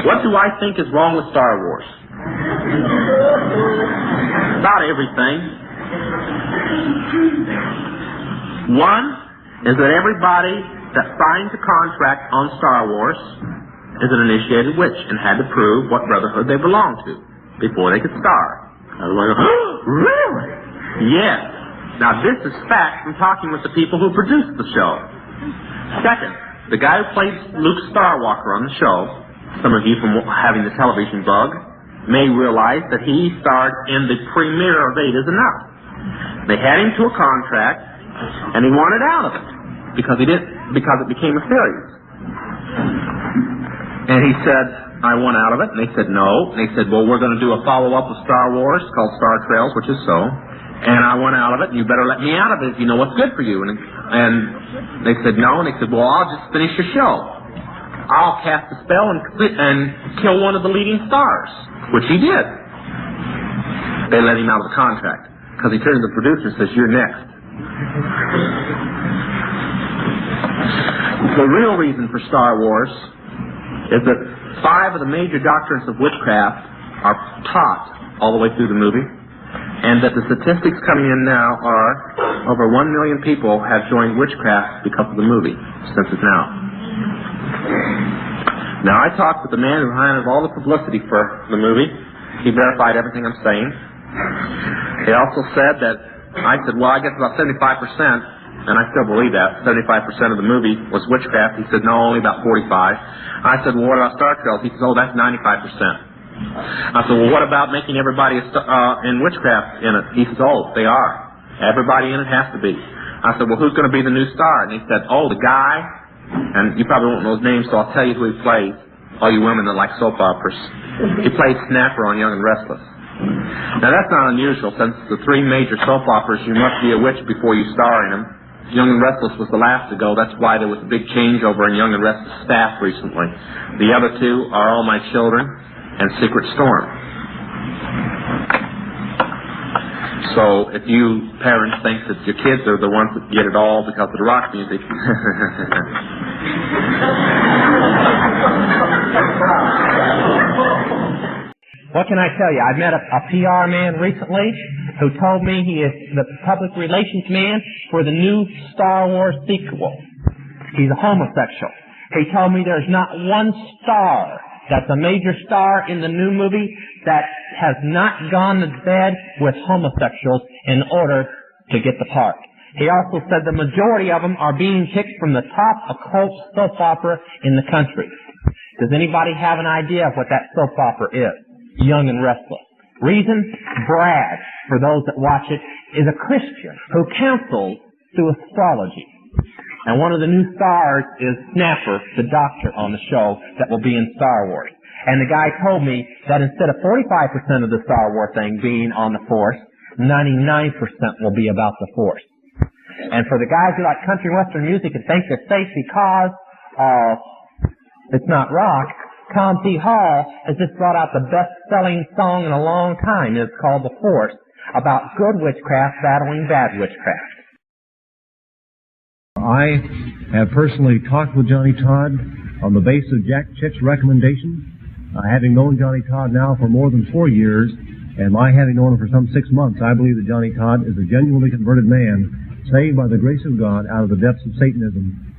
What do I think is wrong with Star Wars? About everything. One is that everybody that signs a contract on Star Wars is an initiated witch and had to prove what brotherhood they belonged to before they could star. Everybody goes, oh, really? Yes. Now this is fact from talking with the people who produced the show. Second, the guy who played Luke Skywalker on the show, some of you from having the television bug, may realize that he starred in the premiere of 8 is Enough. They had him to a contract, and he wanted out of it because it became a series. And he said, I want out of it. And they said, no. And they said, well, we're going to do a follow-up of Star Wars called Star Trails, which is so. And I want out of it, and you better let me out of it if you know what's good for you. And they said, no. And they said, well, I'll just finish your show. I'll cast a spell and kill one of the leading stars, which he did. They let him out of the contract because he turned to the producer and says, you're next. The real reason for Star Wars is that 5 of the major doctrines of witchcraft are taught all the way through the movie, and that the statistics coming in now are over 1 million people have joined witchcraft because of the movie, since it's now. Now, I talked with the man who handled all the publicity for the movie. He verified everything I'm saying. He also said that, I said, well, I guess about 75%, and I still believe that, 75% of the movie was witchcraft. He said, no, only about 45. I said, well, what about Star Trails? He said, oh, that's 95%. I said, well, what about making everybody in witchcraft in it? He says, oh, they are. Everybody in it has to be. I said, well, who's going to be the new star? And he said, oh, the guy, and you probably won't know his name, so I'll tell you who he plays. All you women that like soap operas. He played Snapper on Young and Restless. Now, that's not unusual, since the 3 major soap operas, you must be a witch before you star in them. Young and Restless was the last to go. That's why there was a big changeover in Young and Restless staff recently. The other 2 are All My Children and Secret Storm. So if you parents think that your kids are the ones that get it all because of the rock music, what can I tell you? I met a PR man recently who told me he is the public relations man for the new Star Wars sequel. He's a homosexual. He told me there's not one star that's a major star in the new movie that has not gone to bed with homosexuals in order to get the part. He also said the majority of them are being picked from the top occult soap opera in the country. Does anybody have an idea of what that soap opera is? Young and Restless. Reason? Brad, for those that watch it, is a Christian who counsels through astrology. And one of the new stars is Snapper, the doctor on the show that will be in Star Wars. And the guy told me that instead of 45% of the Star Wars thing being on the Force, 99% will be about the Force. And for the guys who like country western music and think they're safe because it's not rock, Tom T. Hall has just brought out the best-selling song in a long time. It's called The Force, about good witchcraft battling bad witchcraft. I have personally talked with Johnny Todd on the basis of Jack Chick's recommendation. Having known Johnny Todd now for more than 4 years, and my having known him for some 6 months, I believe that Johnny Todd is a genuinely converted man, saved by the grace of God out of the depths of Satanism.